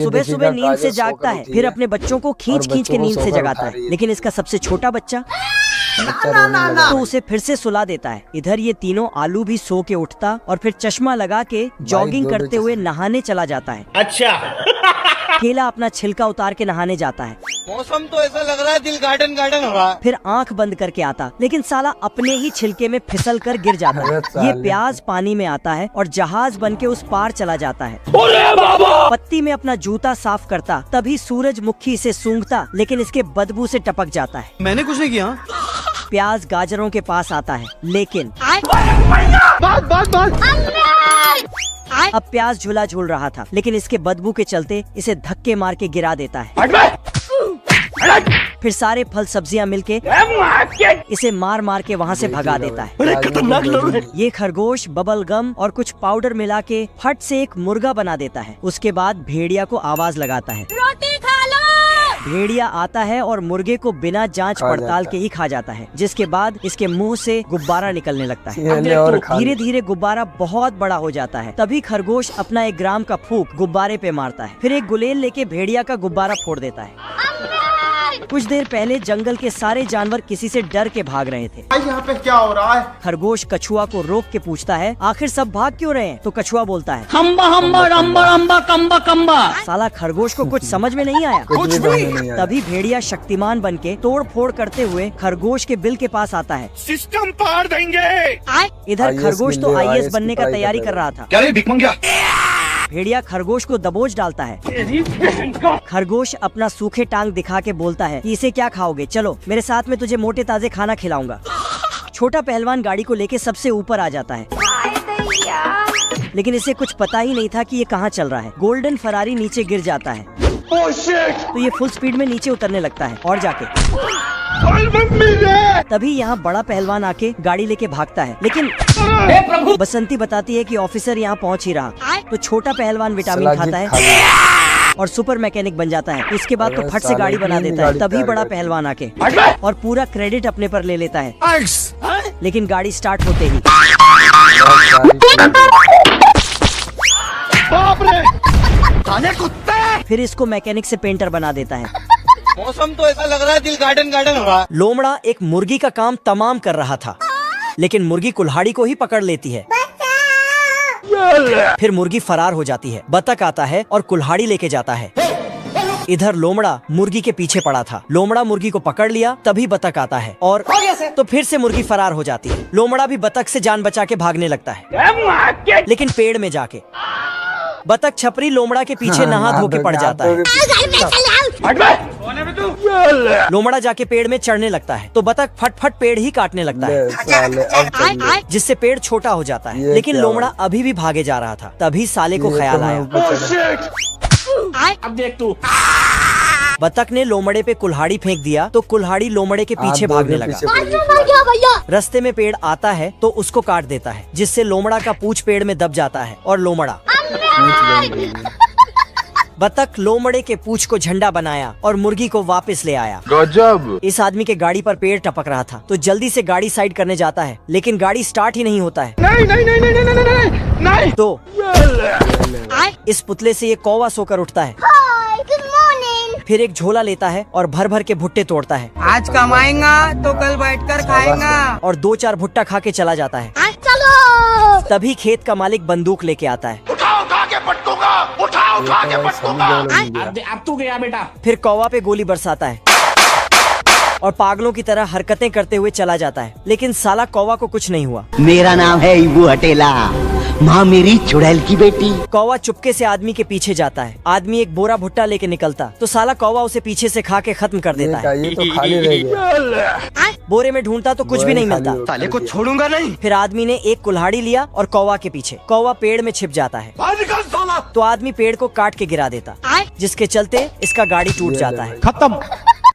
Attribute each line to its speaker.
Speaker 1: सुबह सुबह नींद से जागता है, फिर अपने बच्चों को खींच खींच के नींद से जगाता है। लेकिन इसका सबसे छोटा बच्चा तो उसे फिर से सुला देता है। इधर ये तीनों आलू भी सो के उठता और फिर चश्मा लगा के जॉगिंग करते हुए नहाने चला जाता है।
Speaker 2: अच्छा
Speaker 1: केला अपना छिलका उतार के नहाने जाता है।
Speaker 2: मौसम तो ऐसा लग रहा है दिल गार्डन गार्डन हो रहा है।
Speaker 1: फिर आंख बंद करके आता, लेकिन साला अपने ही छिलके में फिसल कर गिर जाता है। ये प्याज पानी में आता है और जहाज बन के उस पार चला जाता है। पत्ती में अपना जूता साफ करता, तभी सूरजमुखी इसे सूंघता, लेकिन इसके बदबू से टपक जाता है।
Speaker 2: मैंने कुछ नहीं किया।
Speaker 1: प्याज गाजरों के पास आता है, लेकिन अब प्याज झूला झूल रहा था, लेकिन इसके बदबू के चलते इसे धक्के मार के गिरा देता है। फिर सारे फल सब्जियां मिलके इसे मार मार के वहाँ से भगा देता है।
Speaker 2: खतरनाक लोग हैं।
Speaker 1: ये खरगोश बबल गम और कुछ पाउडर मिला के फट से एक मुर्गा बना देता है। उसके बाद भेड़िया को आवाज लगाता है, रोटी खा लो। भेड़िया आता है और मुर्गे को बिना जांच पड़ताल के ही खा जाता है, जिसके बाद इसके मुंह से गुब्बारा निकलने लगता है। धीरे धीरे गुब्बारा बहुत बड़ा हो जाता है। तभी खरगोश अपना 1 ग्राम का फूंक गुब्बारे पे मारता है, फिर एक गुलेल लेके भेड़िया का गुब्बारा फोड़ देता है। कुछ देर पहले जंगल के सारे जानवर किसी से डर के भाग रहे थे।
Speaker 2: यहाँ पे क्या हो रहा है?
Speaker 1: खरगोश कछुआ को रोक के पूछता है, आखिर सब भाग क्यों रहे हैं? तो कछुआ बोलता है,
Speaker 3: हम्बा हम्बा रम्बा रम्बा कम्बा कम्बा।
Speaker 1: साला खरगोश को कुछ समझ में नहीं आया।
Speaker 2: कुछ भी।
Speaker 1: तभी भेड़िया शक्तिमान बन के तोड़ फोड़ करते हुए खरगोश के बिल के पास आता है।
Speaker 2: सिस्टम पार देंगे।
Speaker 1: इधर खरगोश तो IAS बनने का तैयारी कर रहा था।
Speaker 2: क्या रे, भिख मंगिया?
Speaker 1: भेड़िया खरगोश को दबोच डालता है। खरगोश अपना सूखे टांग दिखा के बोलता है कि इसे क्या खाओगे, चलो मेरे साथ में तुझे मोटे ताजे खाना खिलाऊंगा। छोटा पहलवान गाड़ी को लेके सबसे ऊपर आ जाता है, लेकिन इसे कुछ पता ही नहीं था कि ये कहाँ चल रहा है। गोल्डन फरारी नीचे गिर जाता है तो ये फुल स्पीड में नीचे उतरने लगता है और जाके तभी यहाँ बड़ा पहलवान आके गाड़ी लेके भागता है, लेकिन बसंती बताती है कि ऑफिसर यहाँ पहुँच ही रहा। तो छोटा पहलवान विटामिन खाता है और सुपर मैकेनिक बन जाता है। इसके बाद तो फट से गाड़ी बना देता है। तभी बड़ा पहलवान आके और पूरा क्रेडिट अपने पर ले लेता है, लेकिन गाड़ी स्टार्ट होते ही फिर इसको मैकेनिक से पेंटर बना देता है।
Speaker 2: मौसम तो ऐसा लग रहा है दिल गार्डन गार्डन हो रहा है।
Speaker 1: लोमड़ा एक मुर्गी का काम तमाम कर रहा था, लेकिन मुर्गी कुल्हाड़ी को ही पकड़ लेती है। फिर मुर्गी फरार हो जाती है। बतख आता है और कुल्हाड़ी लेके जाता है। इधर लोमड़ा मुर्गी के पीछे पड़ा था। लोमड़ा मुर्गी को पकड़ लिया, तभी बतख आता है और तो फिर से मुर्गी फरार हो जाती है। लोमड़ा भी बतख से जान बचा के भागने लगता है, लेकिन पेड़ में जाके बतख छपरी लोमड़ा के पीछे नहा धो के पड़ जाता है। लोमड़ा जाके पेड़ में चढ़ने लगता है तो बतख फट फट पेड़ ही काटने लगता है, जिससे पेड़ छोटा हो जाता है। लेकिन लोमड़ा अभी भी भागे जा रहा था। तभी साले को ख्याल आया,
Speaker 3: अब देख तू।
Speaker 1: बतख ने लोमड़े पे कुल्हाड़ी फेंक दिया तो कुल्हाड़ी लोमड़े के पीछे भागने लगा। रास्ते में पेड़ आता है तो उसको काट देता है, जिससे लोमड़ा का पूंछ पेड़ में दब जाता है और लोमड़ा बतख लोमड़े के पूंछ को झंडा बनाया और मुर्गी को वापस ले आया।
Speaker 2: गजब।
Speaker 1: इस आदमी के गाड़ी पर पेड़ टपक रहा था तो जल्दी से गाड़ी साइड करने जाता है, लेकिन गाड़ी स्टार्ट ही नहीं होता है।
Speaker 2: नहीं।
Speaker 1: तो इस पुतले से ये कौवा सोकर उठता है। फिर एक झोला लेता है और भर भर के भुट्टे तोड़ता है।
Speaker 4: आज कमाएगा तो कल बैठकर खाएगा।
Speaker 1: और 2-4 भुट्टा खा के चला जाता है। तभी खेत का मालिक बंदूक लेके आता है।
Speaker 2: उठा के पटकूंगा।
Speaker 3: अब तू गया बेटा।
Speaker 1: फिर कौवा पे गोली बरसाता है और पागलों की तरह हरकतें करते हुए चला जाता है, लेकिन साला कौवा को कुछ नहीं हुआ।
Speaker 5: मेरा नाम है इबू हटेला, माँ मेरी चुड़ैल की बेटी।
Speaker 1: कौवा चुपके से आदमी के पीछे जाता है। आदमी एक बोरा भुट्टा लेके निकलता तो साला कौवा उसे पीछे से खा के खत्म कर देता है।
Speaker 6: ये तो खाली रह गया।
Speaker 1: बोरे में ढूंढता तो कुछ भी नहीं मिलता।
Speaker 2: साले को छोड़ूंगा नहीं।
Speaker 1: फिर आदमी ने एक कुल्हाड़ी लिया और कौवा के पीछे। कौवा पेड़ में छिप जाता है तो आदमी पेड़ को काट के गिरा देता, जिसके चलते इसका गाड़ी टूट जाता है।
Speaker 2: खत्म।